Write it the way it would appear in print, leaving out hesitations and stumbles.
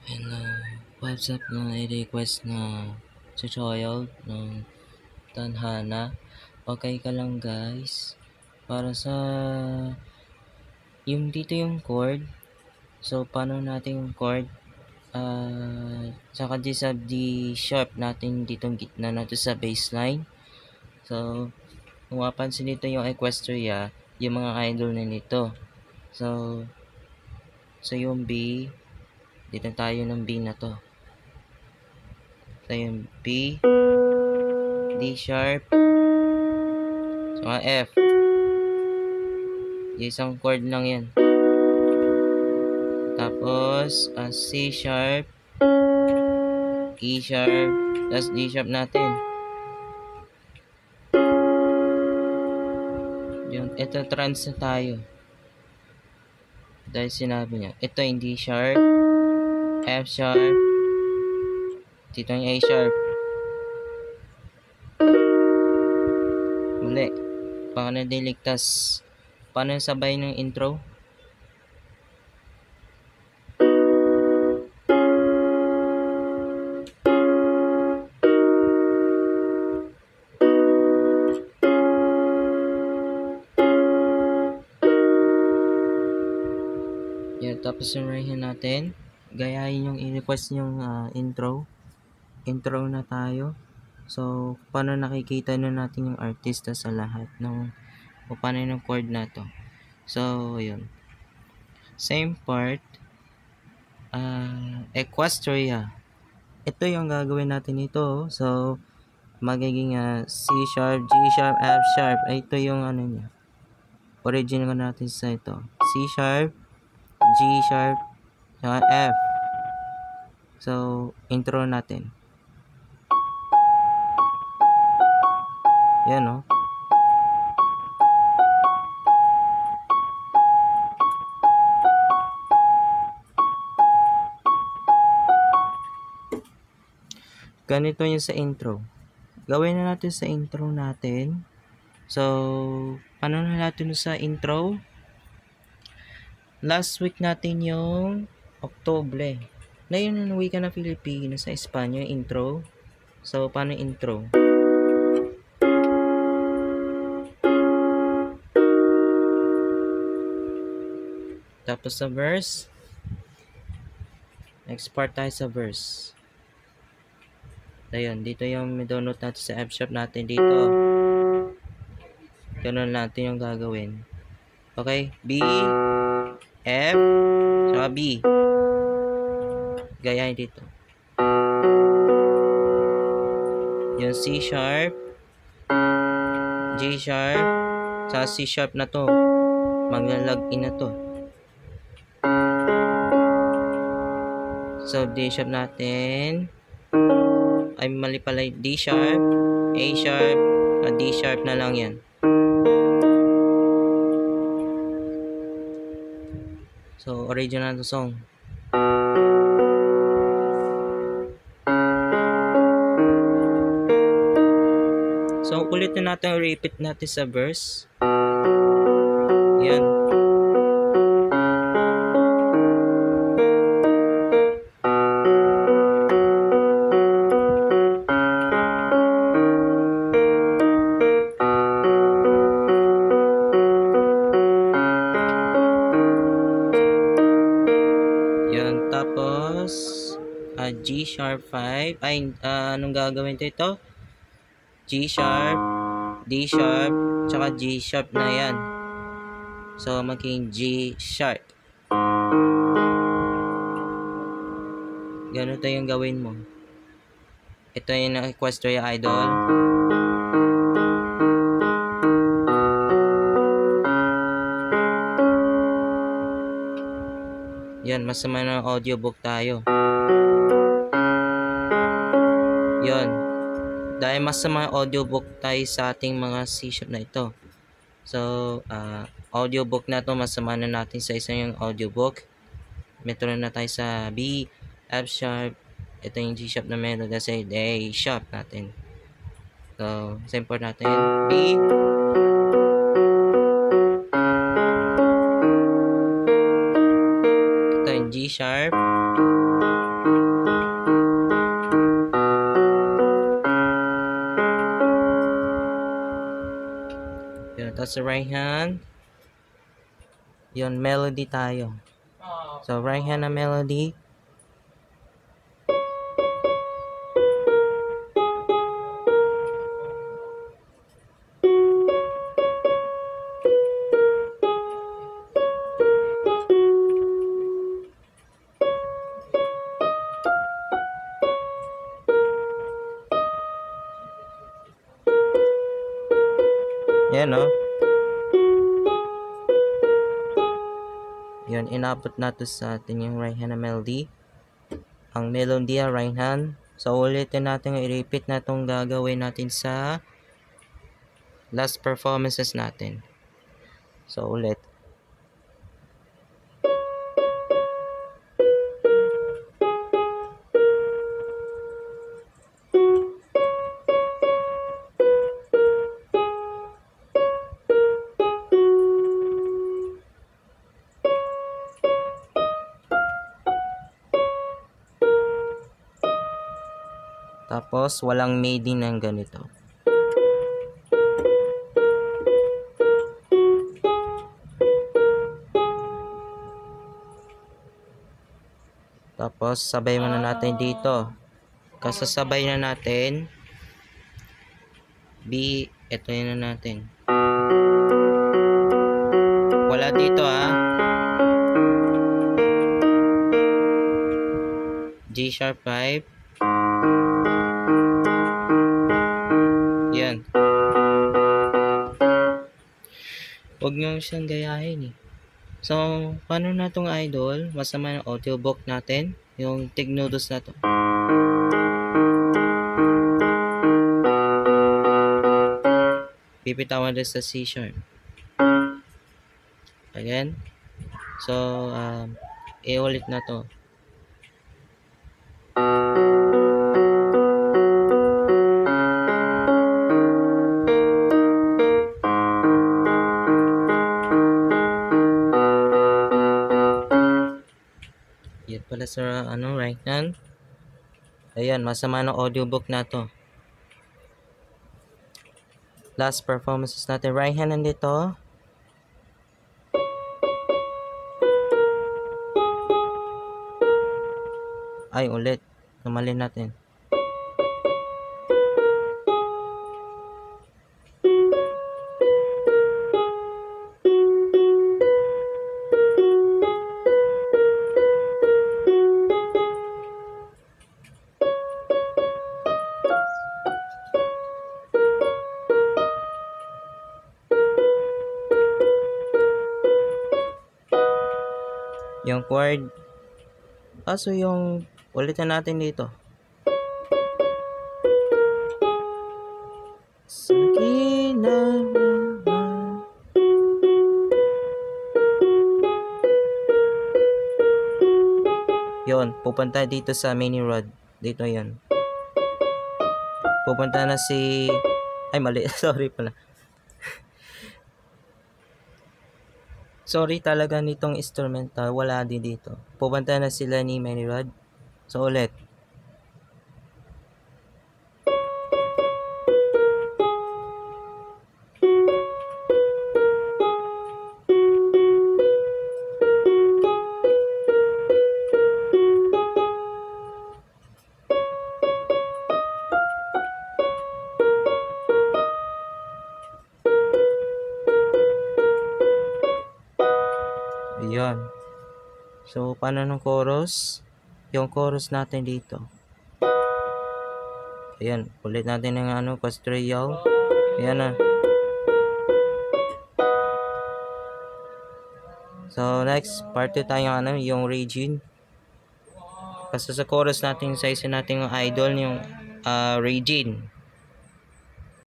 Hello, what's up na i-request na tutorial ng Tanhana. Okay ka lang guys. Para sa yung dito yung chord. So paano natin yung chord? Saka di sa D sharp natin ditong gitna natin sa bassline. So kung mapansin dito yung Equestria, yung mga idol na nito. So yung B, dito tayo ng B na to. So yung B, D sharp, saka F. Isang chord lang yan. Tapos, C sharp, E sharp, tapos D sharp natin. Yun, ito trans na tayo. Dahil sinabi niya. Ito yung D sharp, F sharp, dito yung A sharp. Muli. Baka na diligtas. Paano yung sabay ng intro? Yan, tapos yung right hand natin. Gayahin yung i-request yung intro. Intro na tayo. So, paano nakikita na natin yung artista sa lahat ng o paano yung chord na to. So, yun. Same part. Equestria. Ito yung gagawin natin ito. So, magiging C sharp, G sharp, F sharp. Ito yung ano niya. Original natin sa ito. C sharp, G sharp, F. So, intro natin. Yan, no? Ganito yung sa intro. Gawin na natin sa intro natin. So, paano na natin sa intro? Last week natin yung Oktubre. Na yun ang wika na Filipino sa Espanya, intro. So, paano intro? Tapos sa verse. Next part tayo sa verse. Ayun, dito yung middle note natin sa F sharp natin dito. Ganun natin yung gagawin. Okay, B, F, saka B. Gayahin dito. Yung C sharp, G sharp, saka C sharp na to. Maglalag in na to. So, D sharp natin. Ay, mali pala. D sharp, A sharp, D sharp na lang yan. So, original to song. So, ulit na natin, repeat natin sa verse. Yan. Yan. Tapos, G sharp 5. Ay, anong gagawin ito? G sharp, D sharp, tsaka G sharp na yan. So, maging G sharp. Ganito yung gawin mo. Ito yung Equestria Idol. Yan, masama na audiobook tayo. Yan. Dahil masama audiobook tayo sa ating mga C sharp na ito. So, audiobook na to masama na natin sa isang yung audiobook. Metro na tayo sa B, F sharp. Ito yung G sharp na meron kasi A sharp natin. So, same chord natin. B, ito yung G sharp, Tapos sa right hand, yun, melody tayo. So, right hand na melody. Yan, no? Yun, inabot natin sa atin yung right hand na melody. Ang melody, right hand. So, ulitin natin, i-repeat na itong gagawin natin sa last performances natin. So, ulit. Tapos, walang maiden ng ganito. Tapos, sabay muna natin dito. Kasasabay na natin. B, ito yun na natin. Wala dito, ha. G sharp 5. Yan. Huwag nyo siyang gayahin eh. So, paano na itong idol? Masama ng audiobook natin. Yung tignodos na to. Pipitawan din sa C sharp. Again. So, i-ulit na to. Yan pala sa right hand. Ayan, masama ng audiobook na to. Last performances natin. Right hand nandito. Ay, ulit. Namalin natin. Yung chord. So yung ulitin natin dito. Sa ginawa. Yun, pupunta dito sa mini rod. Dito yan. Pupunta na si... Ay, mali. Sorry pala. Sorry talaga nitong instrumental, wala din dito. Pupunta na sila ni Mini Rod. So ulit. Ayan. So, paano ng chorus? Yung chorus natin dito. Ayan. Ulit natin ng pastrayaw. Ayan na. So, next, part 2 tayo yung Regine. Kasi sa chorus natin, sa isa natin yung idol, yung Regine.